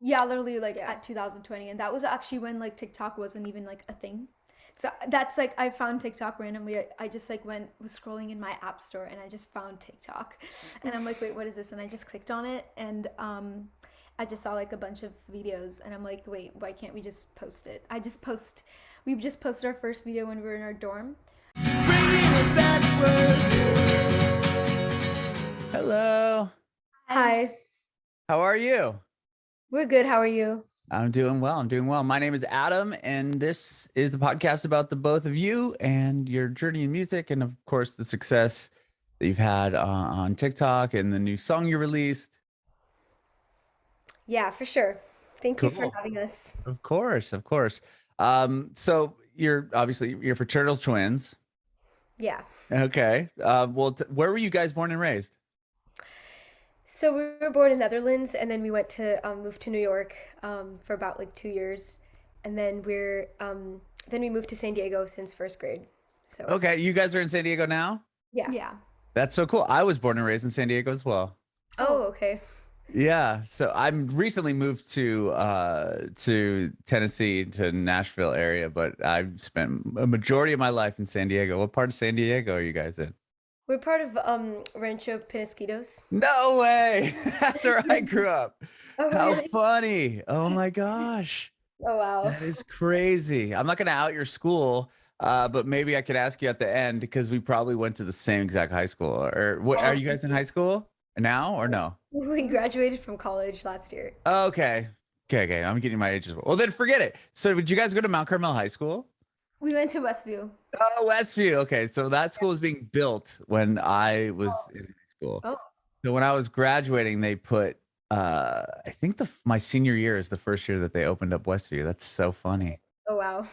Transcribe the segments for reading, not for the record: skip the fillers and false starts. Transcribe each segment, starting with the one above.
Yeah, literally like Yeah. at 2020, and that was actually when like TikTok wasn't even like a thing. So that's like I found TikTok randomly. I just like was scrolling in my app store and I just found TikTok, and I'm like, wait, what is this? And I just clicked on it, and I just saw like a bunch of videos, and I'm like, wait, why can't we just post it? We just posted our first video when we were in our dorm. Hello. Hi, Hi. How are you? We're good. How are you? I'm doing well. I'm doing well. My name is Adam, and this is the podcast about the both of you and your journey in music, and of course, the success that you've had on TikTok and the new song you released. Yeah, for sure. Thank you for Cool. having us. Of course, of course. So you're obviously you're fraternal twins. Yeah. Okay. Well, where were you guys born and raised? So we were born in Netherlands, and then we went to move to New York for about like 2 years, and then we moved to San Diego since first grade. So Okay, you guys are in San Diego now? yeah. yeah. That's so cool. I was born and raised in San Diego as well. Oh, Oh, okay. Yeah, so I'm recently moved to Tennessee, to Nashville area, but I've spent a majority of my life in San Diego. What part of San Diego are you guys in? We're part of Rancho Penasquitos. No way. That's where I grew up. Oh, How really? funny. Oh my gosh. Oh, wow. That is crazy. I'm not gonna out your school, but maybe I could ask you at the end because we probably went to the same exact high school. Or what, are Oh, you guys in high school now or no? we graduated from college last year. Okay. Okay, okay. I'm getting my age as well. Well, then forget it. So did you guys go to Mount Carmel High School? we went to Westview. Oh, Westview. Okay. So that school was being built when I was in high school. Oh, So when I was graduating, they put I think the my senior year is the first year that they opened up Westview. That's so funny. oh, wow.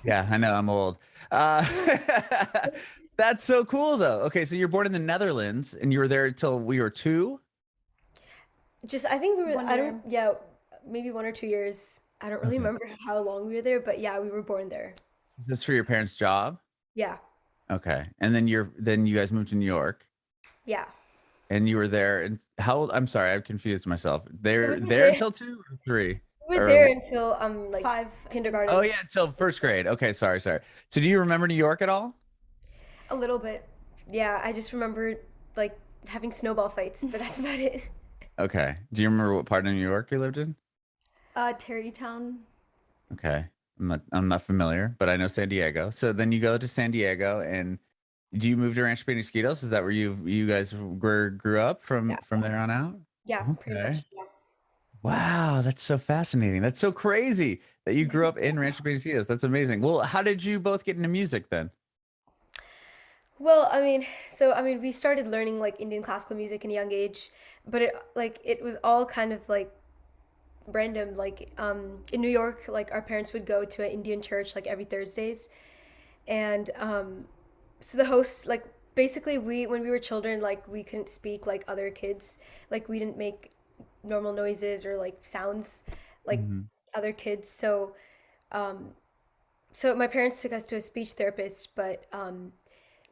Yeah, I know I'm old. Uh that's so cool though. Okay, so you're born in the Netherlands and you were there until we were two. Just, I think we were, One I don't, year. yeah, maybe 1 or 2 years. I don't really Okay. remember how long we were there, but yeah, we were born there. Is this for your parents' job? Yeah. Okay. And then you guys moved to New York. Yeah. And you were there and how old? I'm sorry, I've confused myself. We They're were there there. until two or three? We were Or there until like 5, I think. oh kindergarten. yeah, until first grade. Okay, sorry, sorry. So do you remember New York at all? A little bit. Yeah, I just remember like having snowball fights, but that's about it. Okay. Do you remember what part of New York you lived in? Terrytown. Okay. I'm not familiar, but I know San Diego. So then you go to San Diego and do you move to Rancho Penasquitos? Is that where you guys grew up Yeah. from there on out? Yeah, pretty Okay. much. Yeah. Wow, that's so fascinating. That's so crazy that you grew up in Rancho Penasquitos. That's amazing. Well, how did you both get into music then? Well, I mean, we started learning like Indian classical music in a young age, but it was all kind of like random. Like in New York, like our parents would go to an Indian church like every Thursdays, and so the host like basically we when we were children like we couldn't speak like other kids, like we didn't make normal noises or like sounds like Mhm. other kids. So my parents took us to a speech therapist, but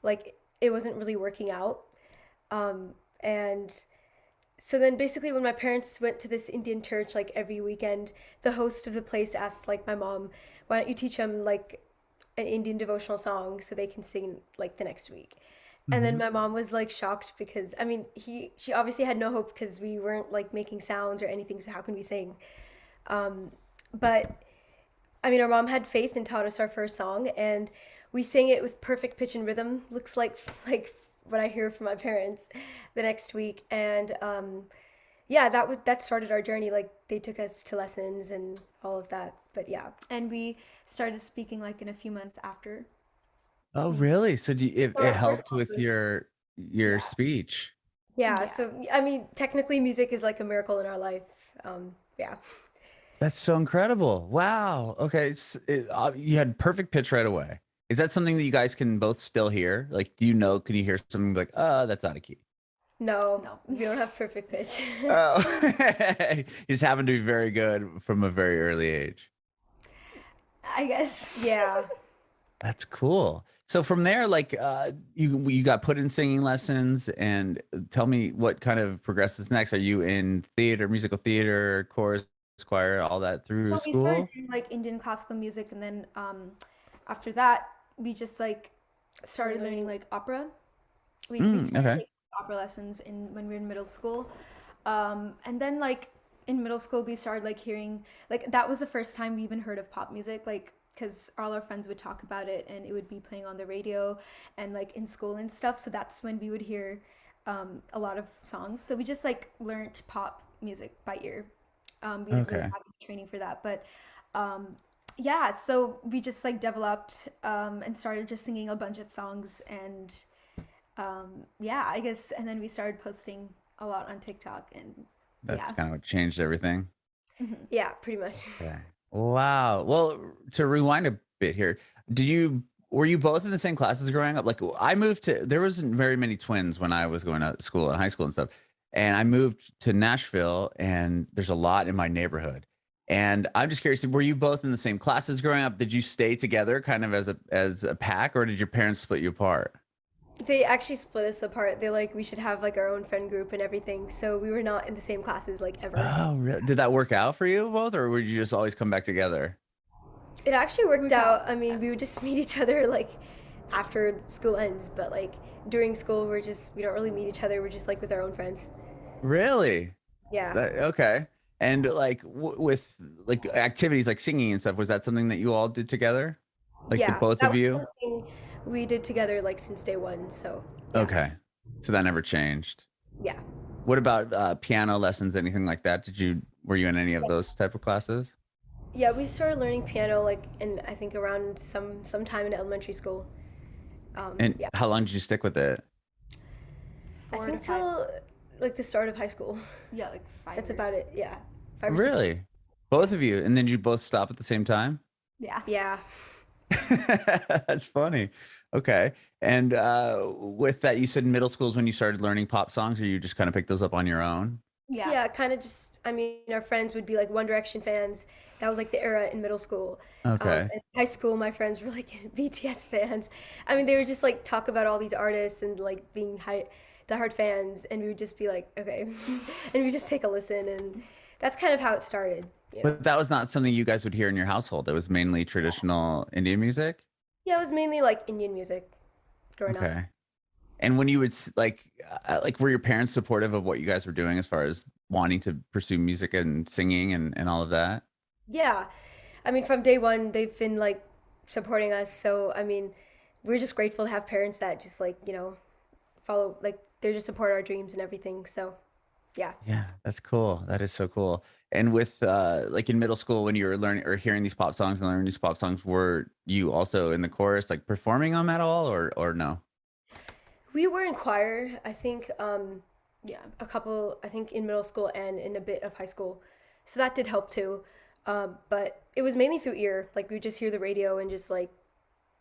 like it wasn't really working out. And so then basically when my parents went to this Indian church like every weekend, the host of the place asked like my mom, why don't you teach them like an Indian devotional song so they can sing like the next week. And then Mhm. my mom was like shocked because I mean she obviously had no hope because we weren't like making sounds or anything, so how can we sing? But I mean, our mom had faith and taught us our first song, and we sang it with perfect pitch and rhythm. Looks like what I hear from my parents the next week, and yeah, that started our journey. Like they took us to lessons and all of that. But yeah, And we started speaking like in a few months after. Oh, Yeah. really? So so it our first helped song with was your Yeah. speech. yeah. Yeah. So I mean, technically, music is like a miracle in our life. Yeah. That's so incredible. Wow. Okay. You had perfect pitch right away. Is that something that you guys can both still hear? Like, do you know, can you hear something like, that's out of key? No, No. we don't have perfect pitch. Oh, you just happen to be very good from a very early age. I guess. Yeah. That's cool. So from there, like, you got put in singing lessons, and tell me what kind of progresses next. Are you in theater, musical theater, chorus? choir, all that through Well, we started school? doing like Indian classical music, and then after that, we just like started learning like opera. We started Okay. taking opera lessons in when we were in middle school, and then like in middle school we started like hearing like that was the first time we even heard of pop music, like because all our friends would talk about it and it would be playing on the radio and like in school and stuff. So that's when we would hear a lot of songs. So we just like learned pop music by ear. We didn't really Okay. have any training for that, but um, yeah. So we just like developed and started just singing a bunch of songs and yeah, I guess. And then we started posting a lot on TikTok, and That's yeah. kind of what changed everything. Mhm. Yeah, pretty much. Okay. Wow. Well, to rewind a bit here, did you were you both in the same classes growing up? Like I moved to there wasn't very many twins when I was going to school and high school and stuff. And I moved to Nashville and there's a lot in my neighborhood. And I'm just curious, were you both in the same classes growing up? Did you stay together kind of as a pack or did your parents split you apart? They actually split us apart. They're like, we should have like our own friend group and everything. So we were not in the same classes like ever. Oh, really? Did that work out for you both or would you just always come back together? It actually We worked would talk. out. I mean, we would just meet each other like after school ends, but like during school, we don't really meet each other. We're just like with our own friends. Really? Yeah. Okay. And like with like activities like singing and stuff, was that something that you all did together? Like the Yeah. both That of was you? something we did together like since day one. So yeah. Okay. So that never changed. Yeah. What about piano lessons, anything like that? Were you in any of those type of classes? Yeah, we started learning piano like in I think around some time in elementary school. And Yeah. how long did you stick with it? I 4 to think 5. till like the start of high school. Yeah, like 5 That's years. about it. Yeah. 5 or 6 years. Really? Both of you? And then you both stop at the same time? Yeah. Yeah. That's funny. Okay. And with that, you said middle school is when you started learning pop songs, or you just kind of picked those up on your own? Yeah. Yeah, kind of just, I mean, our friends would be like One Direction fans. That was like the era in middle school. Okay. In high school, my friends were like BTS fans. I mean, they would just like talk about all these artists and like being diehard fans, and we would just be like, okay. And we just take a listen, and that's kind of how it started, you know. But that was not something you guys would hear in your household. It was mainly traditional Indian music. Yeah, it was mainly like Indian music growing up. Okay. And when you would like, were your parents supportive of what you guys were doing as far as wanting to pursue music and singing and all of that? Yeah. I mean, from day one, they've been like supporting us. So, I mean, we're just grateful to have parents that just like, follow, like, they just support our dreams and everything. So, yeah. Yeah, that's cool. That is so cool. And with like in middle school when you were learning or hearing these pop songs and learning these pop songs, were you also in the chorus, like performing them at all or no? We were in choir, I think, Yeah. I think in middle school and in a bit of high school. So that did help too. But it was mainly through ear. Like, we would just hear the radio and just like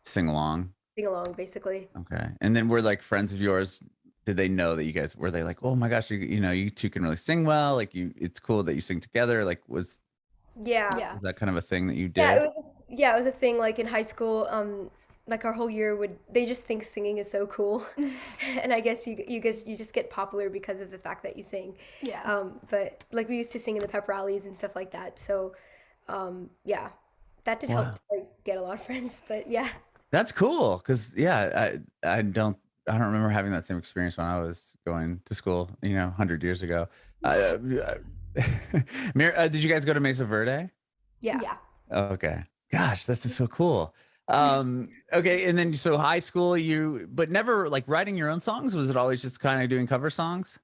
Sing along. sing along, basically. Okay. And then were like friends of yours, did they know that you guys were they like, oh my gosh, you two can really sing well. Like it's cool that you sing together. Like Yeah. Yeah. was that kind of a thing that you Yeah, did? it was a thing like in high school. Like our whole year they just think singing is so cool, and I guess you just get popular because of the fact that you sing. Yeah. But like we used to sing in the pep rallies and stuff like that. So, yeah, that did help Wow. like get a lot of friends. But yeah, That's cool. Cause yeah, I don't remember having that same experience when I was going to school, 100 years ago. Uh, did you guys go to Mesa Verde? yeah. Yeah. Okay. Gosh, that's just so cool. Okay. And then, so high school, but never like writing your own songs. Was it always just kind of doing cover songs?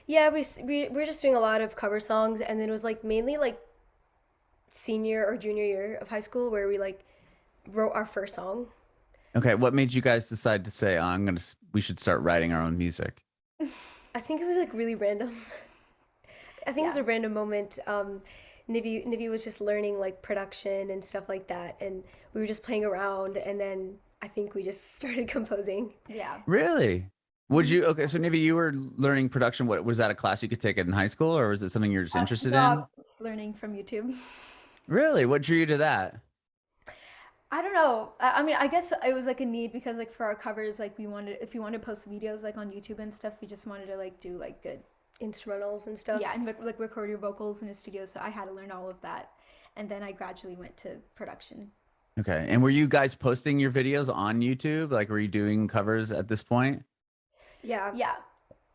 Yeah, we were just doing a lot of cover songs, and then it was like mainly like senior or junior year of high school where we like wrote our first song. Okay. What made you guys decide to say, oh, we should start writing our own music? I think it was like really random. I think it was Yeah. a random moment. Nivi was just learning like production and stuff like that, and we were just playing around, and then I think we just started composing. Yeah. Really? Okay. So Nivi, you were learning production. What was that, a class you could take in high school or was it something you're just interested No, I in? was learning from YouTube. Really? What drew you to that? I don't know. I mean, I guess it was like a need because like for our covers, like if we wanted to post videos like on YouTube and stuff, we just wanted to like do like good instrumentals and stuff. Yeah, and like record your vocals in a studio. So I had to learn all of that, and then I gradually went to production. Okay. And were you guys posting your videos on YouTube? Like, were you doing covers at this point? Yeah. Yeah,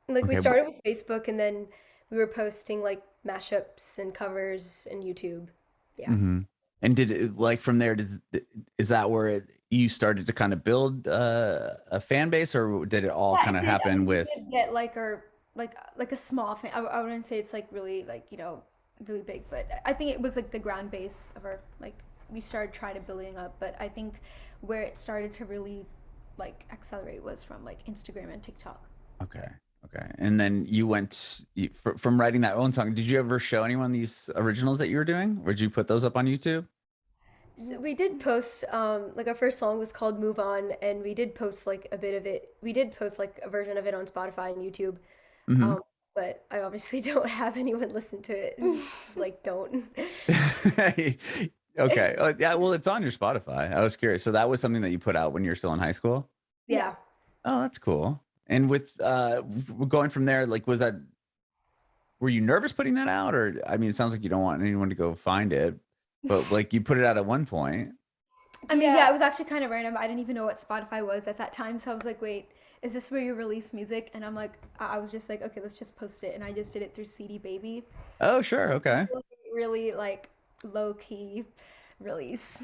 Like we Okay. started with Facebook and then we were posting like mashups and covers and YouTube. Yeah. hmm And did it, like from there, is that where you started to kind of build a fan base, or did it all yeah, kind it of did. I happen mean, we with? did get like our like a small thing. I wouldn't say it's like really like really big, but I think it was like the ground base of our like we started trying to building up. But I think where it started to really like accelerate was from like Instagram and TikTok. Okay. Okay. And then you went from writing that own song. Did you ever show anyone these originals that you were doing? Or did you put those up on YouTube? So we did post like our first song was called Move On and we did post like a bit of it. We did post like a version of it on Spotify and YouTube. hmm Um but I obviously don't have anyone listen to it. Just like don't. Okay. Yeah. Well, it's on your Spotify. I was curious. So that was something that you put out when you were still in high school? Yeah. Oh, that's cool. And with going from there, like, were you nervous putting that out? Or, I mean, it sounds like you don't want anyone to go find it, but like you put it out at one point. I mean, Yeah. yeah, it was actually kind of random. I didn't even know what Spotify was at that time, so I was like, wait, is this where you release music? And I'm like, I was just like, okay, let's just post it, and I just did it through CD Baby. Oh, sure. Okay. Really like low key release.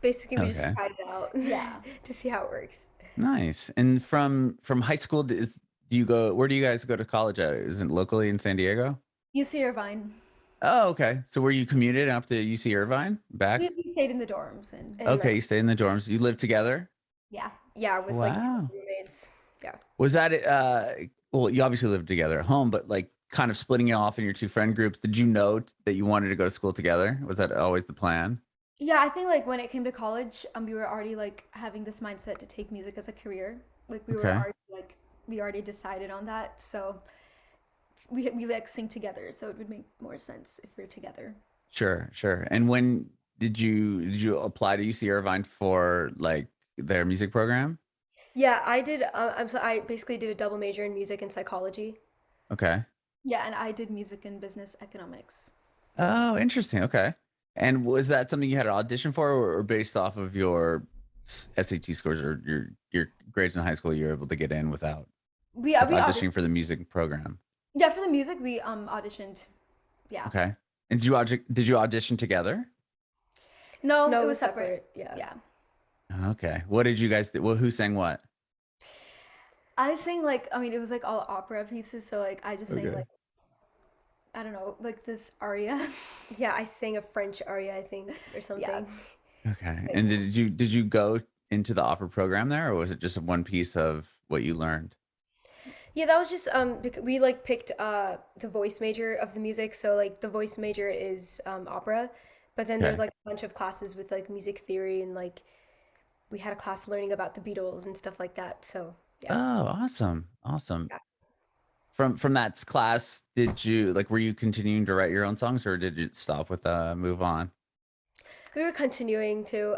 Basically we just Okay. tried it out. Yeah. To see how it works. Nice. And from high school, do you go, where do you guys go to college at? Is it locally in San Diego? UC Irvine. Oh, okay. So were you commuted up to UC Irvine back? We stayed in the dorms and And Okay, like you stayed in the dorms. You lived together? yeah. yeah, with like Wow. roommates. Yeah. Was that well, you obviously lived together at home, but like kind of splitting you off in your two friend groups, did you know that you wanted to go to school together? Was that always the plan? Yeah, I think like when it came to college, we were already like having this mindset to take music as a career. Like we were Okay. already like we already decided on that. So we like sing together, so it would make more sense if we are together. Sure, sure. And when did you apply to UC Irvine for like their music program? Yeah, I did I basically did a double major in music and psychology. Okay. Yeah, and I did music and business economics. Oh, interesting. Okay. And was that something you had an audition for, or based off of your SAT scores or your grades in high school, you were able to get in without We with we auditioning auditioned. for the music program? Yeah, for the music we auditioned. Yeah. Okay. And did you audition together? No, No, it it was was separate. separate. Yeah. Yeah. Okay. What did you guys do? Well, who sang what? I sang like I mean it was like all opera pieces, so like I just sang Okay. like I don't know, like this aria. Yeah, I sang a French aria, I think, or something. Okay. And did you go into the opera program there, or was it just one piece of what you learned? Yeah, that was just we like picked the voice major of the music, so like the voice major is opera, but then there's Okay. like a bunch of classes with like music theory and like we had a class learning about the Beatles and stuff like that. So yeah. Oh, awesome. Awesome. Yeah. From that class, did you like were you continuing to write your own songs, or did it stop with move on? We were continuing to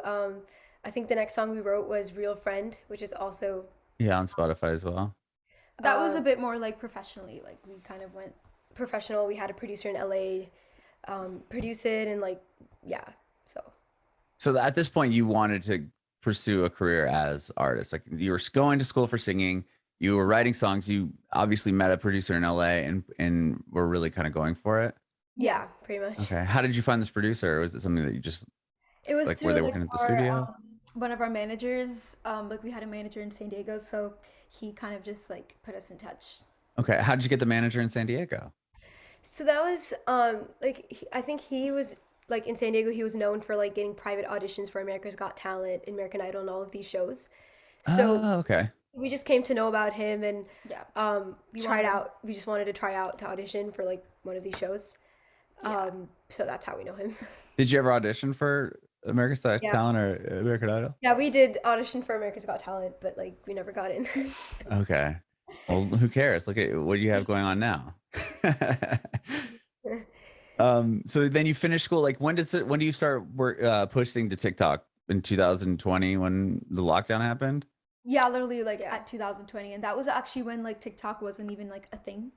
I think the next song we wrote was Real Friend, which is also Yeah, on Spotify as well. That was a uh bit more like professionally, like we kind of went professional. We had a producer in LA produce it and like yeah. So So at this point, you wanted to pursue a career as artist. Like you were going to school for singing, you were writing songs. You obviously met a producer in LA and were really kind of going for it. yeah. yeah, pretty much. Okay. How did you find this producer? Or was it something that you just It was like were through they like working at the our studio? one of our managers. Like we had a manager in San Diego, so he kind of just like put us in touch. Okay. How did you get the manager in San Diego? So that was like I think he was like in San Diego he was known for like getting private auditions for America's Got Talent, American Idol and all of these shows. So Oh, okay. we just came to know about him and Yeah. We tried wanted out we just wanted to try out to audition for like one of these shows. yeah. So that's how we know him. Did you ever audition for America's Got Yeah. Talent or American Idol? Yeah, we did audition for America's Got Talent, but like we never got in. Okay. Well, who cares? Look at what you have going on now. So then you finish school. Like when do you start posting to TikTok in 2020 when the lockdown happened? Yeah, literally like Yeah. at 2020, and that was actually when like TikTok wasn't even like a thing.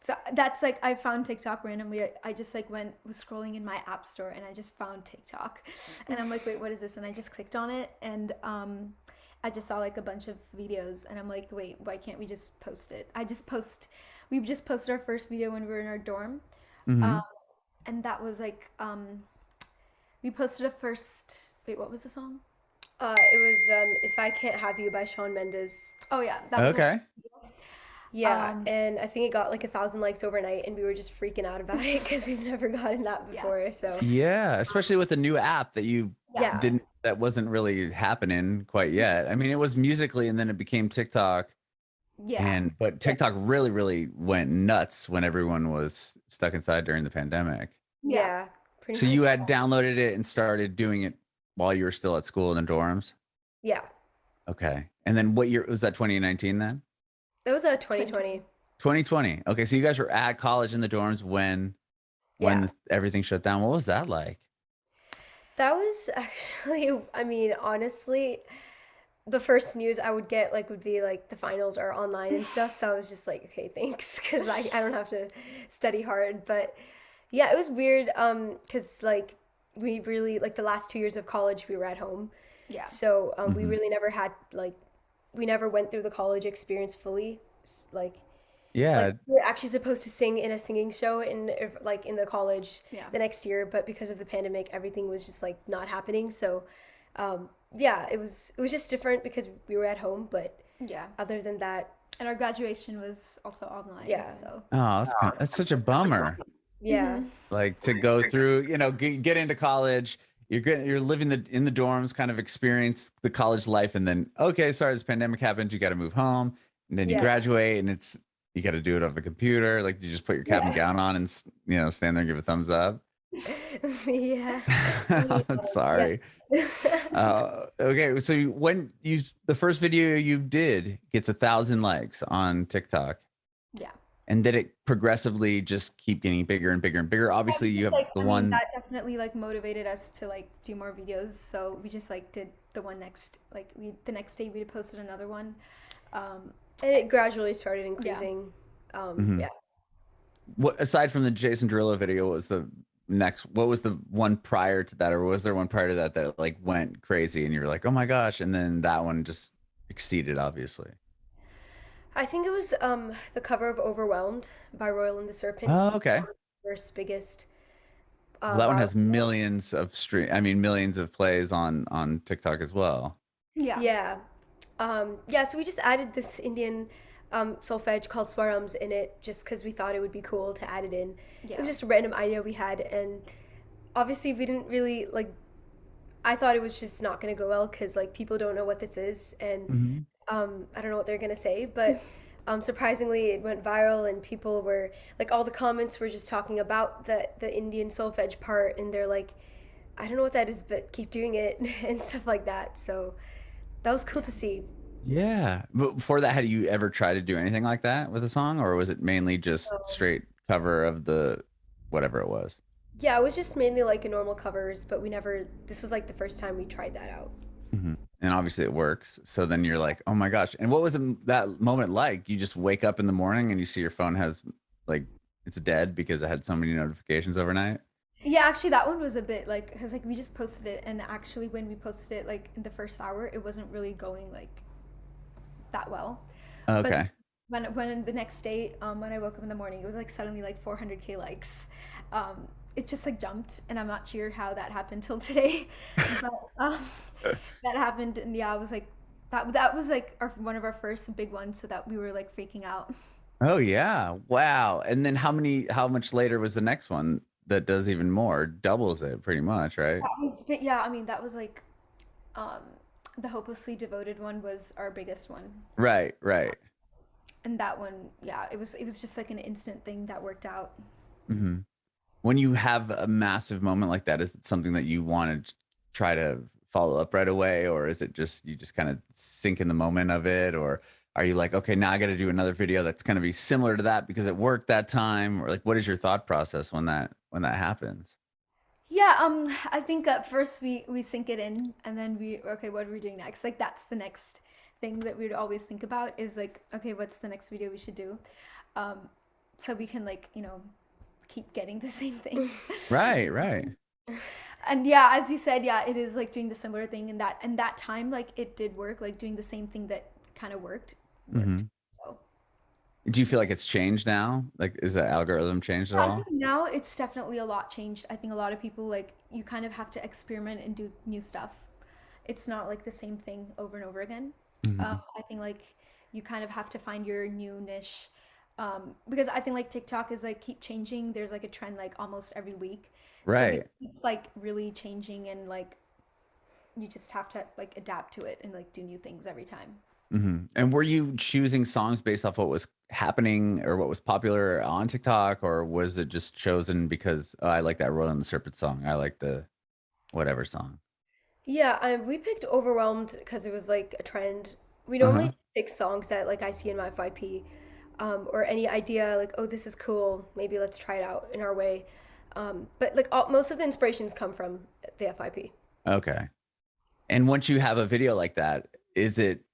So that's like I found TikTok randomly. I just like was scrolling in my app store and I just found TikTok, and I'm like, wait, what is this? And I just clicked on it, and I just saw like a bunch of videos, and I'm like, wait, why can't we just post it? We just posted our first video when we were in our dorm, Mm-hmm. um, and that was like we posted a first. Wait, what was the song? It was "If I Can't Have You" by Shawn Mendes. Oh yeah, that was our Okay. Yeah, um and I think it got like 1,000 likes overnight, and we were just freaking out about it because we've never gotten that yeah before. So Yeah, especially with a new app that you yeah yeah, didn't that wasn't really happening quite yet. I mean, it was Musically and then it became TikTok. yeah And but TikTok really, really went nuts when everyone was stuck inside during the pandemic. yeah. yeah, pretty So you much. had downloaded it and started doing it while you were still at school in the dorms? Yeah, Okay. And then what year was that, 2019 then? that was a 2020. 2020. 2020. Okay, so you guys were at college in the dorms when Yeah, everything shut down. What was that like? that was actually, I mean, honestly, the first news I would get like would be like the finals are online and stuff. So I was just like, okay, thanks, because I don't have to study hard. But yeah, it was weird because like we really like the last 2 years of college we were at home. Yeah. So we Mhm. really never had like we never went through the college experience fully. Like Yeah. we were actually supposed to sing in a singing show like in the college Yeah. the next year, but because of the pandemic, everything was just like not happening. So yeah, it was just different because we were at home, but Yeah. other than that, And our graduation was also online. yeah, So. Oh, that's such a bummer. yeah, Like to go through, get into college, you're living in the dorms, kind of experience the college life, and then okay, sorry, this pandemic happened, you got to move home, and then you yeah, graduate, and you got to do it off a computer. Like you just put your cap and Yeah. gown on and stand there and give a thumbs up. yeah, yeah. Sorry. Okay, so the first video you did gets 1,000 likes on TikTok, Yeah. and did it progressively just keep getting bigger and bigger and bigger? Yeah, Obviously, we you just have like the I mean one. that definitely like motivated us to like do more videos. So we just like did the one next like we the next day we posted another one. Um And it gradually started yeah. increasing. Mhm. Yeah. What, aside from the Jason Derulo video, what was the one prior to that, or was there one prior to that that like went crazy and you were like, oh my gosh, and then that one just exceeded, obviously? I think it was the cover of Overwhelmed by Royal and the Serpent. Oh, okay. First biggest Well, that one viral. has millions of plays on TikTok as well. Yeah. Yeah. Yeah, so we just added this Indian solfege called swarams in it just because we thought it would be cool to add it in. It was Yeah. just a random idea we had, and obviously we didn't really like. I thought it was just not gonna go well because like people don't know what this is, and Mhm. I don't know what they're gonna say, but surprisingly it went viral, and people were like, all the comments were just talking about the Indian solfege part, and they're like, I don't know what that is, but keep doing it and stuff like that. So that was cool to see. Yeah. But before that, had you ever tried to do anything like that with a song, or was it mainly just So, straight cover of the whatever it was? yeah, it was just mainly like a normal covers, but we never. This was like the first time we tried that out. Mhm. And obviously it works. So then you're like, oh my gosh. And what was that moment like? You just wake up in the morning and you see your phone has like it's dead because it had so many notifications overnight. Yeah, actually that one was a bit like cuz like we just posted it, and actually when we posted it like in the first hour it wasn't really going like that well. But Okay. when the next day, when I woke up in the morning, it was like suddenly like 400K likes. It just like jumped, and I'm not sure how that happened till today, but that happened, and yeah, I was like, that was like one of our first big ones, so that we were like freaking out. Oh yeah. Wow. And then how much later was the next one that does even more? Doubles it pretty much, right? But yeah, I mean that was like, um, the hopelessly devoted one was our biggest one, Right, right. and that one, yeah, it was just like an instant thing that worked out. Hmm. When you have a massive moment like that, is it something that you want to try to follow up right away, or is it just you just kind of sink in the moment of it, or are you like, okay, now I got to do another video that's going to be similar to that because it worked that time, or like, what is your thought process when that happens? Yeah, I think at first we sink it in, and then okay, what are we doing next? Like that's the next thing that we'd always think about is like, okay, what's the next video we should do? Um, so we can like, keep getting the same thing. Right. And yeah, as you said, yeah, it is like doing the similar thing, and that time like it did work, like doing the same thing that kind of worked. Hmm. So Do you feel like it's changed now? Like, is the algorithm changed at I think all? now it's definitely a lot changed. I think a lot of people like you kind of have to experiment and do new stuff. It's not like the same thing over and over again. Hmm. I think like you kind of have to find your new niche. Because I think like TikTok is like keep changing. There's like a trend like almost every week. So Right. it's like really changing, and like you just have to like adapt to it and like do new things every time. Hmm. And were you choosing songs based off what was happening or what was popular on TikTok, or was it just chosen because oh, I like that Royal and the Serpent song? I like the whatever song. Yeah, we picked Overwhelmed because it was like a trend. We Uh-huh. normally pick songs that like I see in my FYP, or any idea like, oh, this is cool. Maybe let's try it out in our way. But like most of the inspirations come from the FYP. Okay. And once you have a video like that, is it,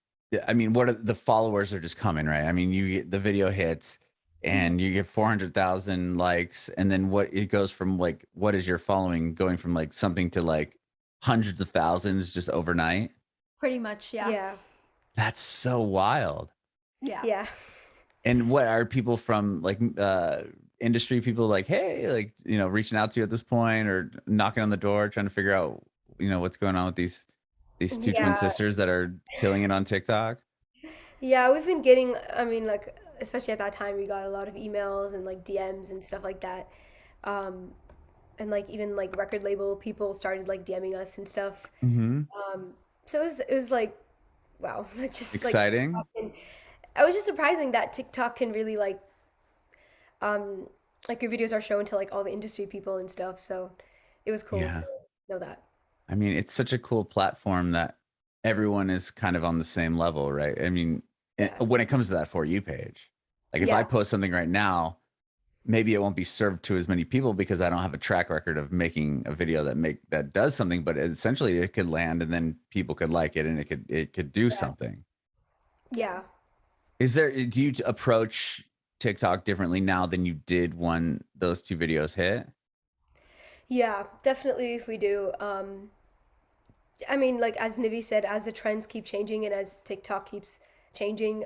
I mean, what are the followers are just coming, right? I mean, you get the video hits Mhm. and you get 400,000 likes. And then what it goes from like, what is your following going from like something to like hundreds of thousands just overnight? Pretty much, yeah. Yeah, That's so wild. Yeah. yeah. And what are people from like industry people like, hey, like, reaching out to you at this point or knocking on the door, trying to figure out, what's going on with these two twin Yeah, sisters that are killing it on TikTok? yeah, we've been getting, I mean, like, especially at that time, we got a lot of emails and like DMs and stuff like that. Um, and like even like record label people started like DMing us and stuff. Hmm. So it was like, wow, like just like Exciting. TikTok can, I was just surprising that TikTok can really um, like your videos are shown to like all the industry people and stuff. So it was cool to Yeah. know that. I mean, it's such a cool platform that everyone is kind of on the same level, right? I mean, Yeah. when it comes to that For You page, like if I Yeah. post something right now, maybe it won't be served to as many people because I don't have a track record of making a video that does something, but essentially it could land and then people could like it and it could do Yeah. something. Yeah. Do you approach TikTok differently now than you did when those two videos hit? Yeah, definitely we do. I mean, like as Nivi said, as the trends keep changing and as TikTok keeps changing,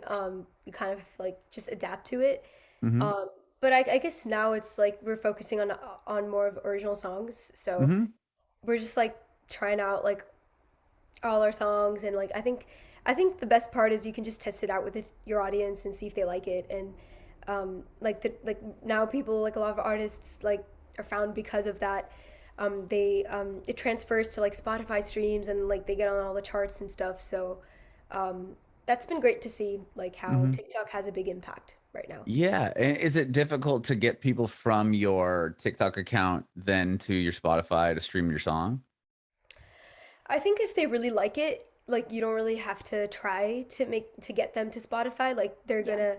you kind of like just adapt to it. Hmm. Um, but I guess now it's like we're focusing on more of original songs. So Hmm. we're just like trying out like all our songs, and like I think the best part is you can just test it out with your audience and see if they like it. And like now people, like a lot of artists like are found because of that. They it transfers to like Spotify streams, and like they get on all the charts and stuff. So that's been great to see like how Hmm. TikTok has a big impact right now. Yeah. And is it difficult to get people from your TikTok account then to your Spotify to stream your song? I think if they really like it, like you don't really have to try to get them to Spotify. Like Yeah.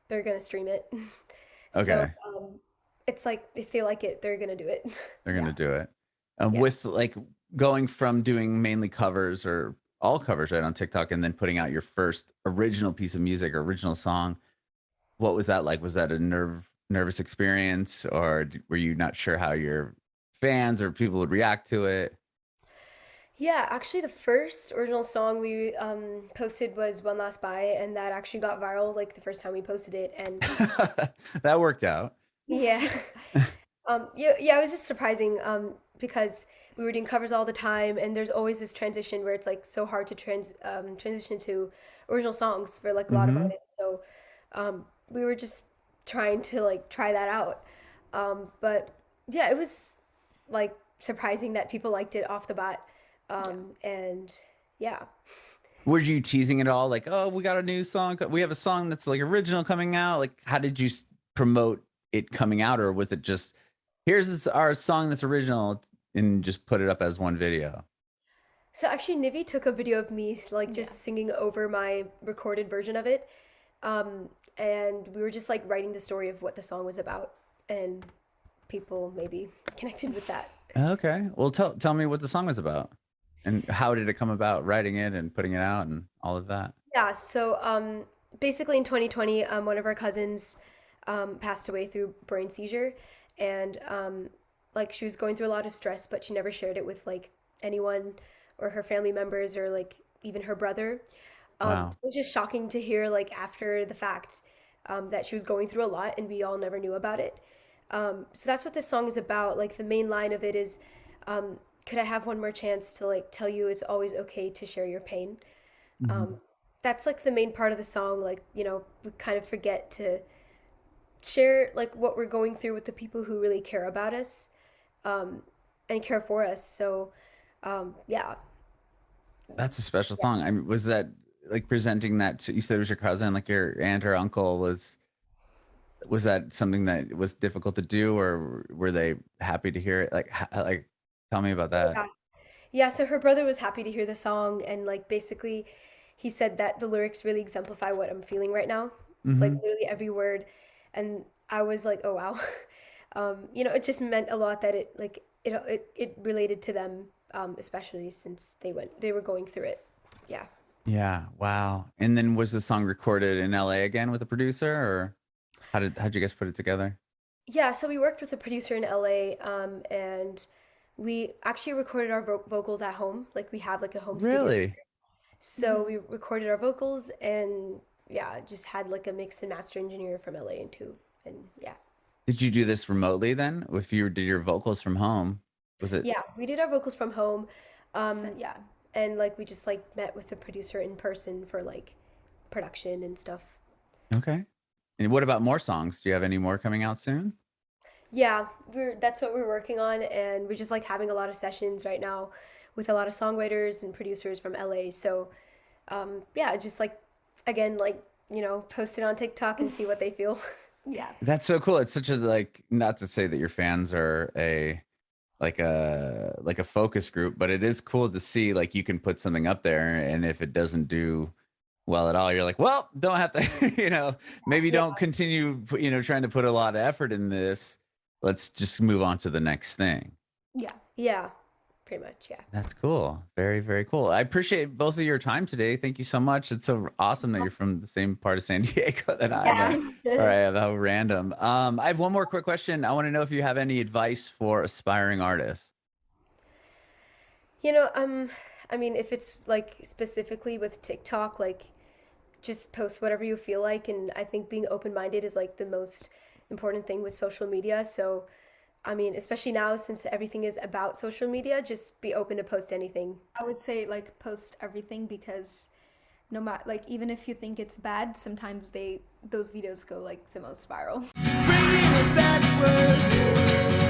they're gonna stream it. So Okay. it's like if they like it, they're gonna do it. They're gonna Yeah. do it. Yeah. With like going from doing mainly covers or all covers right on TikTok and then putting out your first original piece of music or original song, what was that like? Was that a nervous experience, or were you not sure how your fans or people would react to it? Yeah, actually the first original song we posted was One Last Buy, and that actually got viral like the first time we posted it. And That worked out. yeah. Yeah, it was just surprising because we were doing covers all the time, and there's always this transition where it's like so hard to transition to original songs for like a lot of Hmm. artists. So we were just trying to like try that out. But yeah, it was like surprising that people liked it off the bat. Yeah. And yeah. Were you teasing it all? Like, oh, we got a new song. We have a song that's like original coming out. Like, how did you promote it coming out, or was it just here's our song that's original and just put it up as one video? So actually, Nivi took a video of me like Yeah. just singing over my recorded version of it, and we were just like writing the story of what the song was about, and people maybe connected with that. Okay, well, tell me what the song was about, and how did it come about, writing it and putting it out, and all of that. Yeah. So basically, in 2020, one of our cousins passed away through brain seizure, and like she was going through a lot of stress, but she never shared it with like anyone or her family members or like even her brother. Wow. It was just shocking to hear like after the fact that she was going through a lot and we all never knew about it. So that's what this song is about. Like the main line of it is, could I have one more chance to like tell you it's always okay to share your pain? Mhm. That's like the main part of the song. Like, you know, we kind of forget to share like what we're going through with the people who really care about us, um, and care for us. So, yeah. That's a special song. I mean, was that like presenting that to, you said it was your cousin, like your aunt or uncle, was that something that was difficult to do, or were they happy to hear it? Like, like, tell me about that. Yeah. Yeah, so her brother was happy to hear the song, and like basically he said that the lyrics really exemplify what I'm feeling right now. Like Hmm. literally every word. And I was like, oh wow. You know, it just meant a lot that it related to them, especially since they were going through it. Yeah. Yeah. Wow. And then was the song recorded in LA again with a producer, or how'd you guys put it together? Yeah, so we worked with a producer in LA, and we actually recorded our vocals at home. Like we have like a home studio. Really? So we recorded our vocals and yeah, just had like a mix and master engineer from LA and too. And yeah. Did you do this remotely then? If you did your vocals from home, was it Yeah, we did our vocals from home. So, Um, yeah. and like we just like met with the producer in person for like production and stuff. okay? And what about more songs? Do you have any more coming out soon? Yeah, that's what we're working on, and we're just like having a lot of sessions right now with a lot of songwriters and producers from LA. So yeah, just like again, like, you know, post it on TikTok and see what they feel. Yeah. That's so cool. It's such a, like, not to say that your fans are a like a focus group, but it is cool to see like you can put something up there, and if it doesn't do well at all, you're like, well, don't have to, maybe Yeah, don't continue, trying to put a lot of effort in this. Let's just move on to the next thing. Yeah. yeah, pretty much, yeah. That's cool. Very, very cool. I appreciate both of your time today. Thank you so much. It's so awesome that you're from the same part of San Diego that I am. All Yeah. right, how random. I have one more quick question. I want to know if you have any advice for aspiring artists. You know, I mean, if it's like specifically with TikTok, like just post whatever you feel like, and I think being open-minded is like the most important thing with social media. So, I mean, especially now since everything is about social media, just be open to post anything. I would say like post everything because no matter like even if you think it's bad, sometimes those videos go like the most viral. Bringing it backward.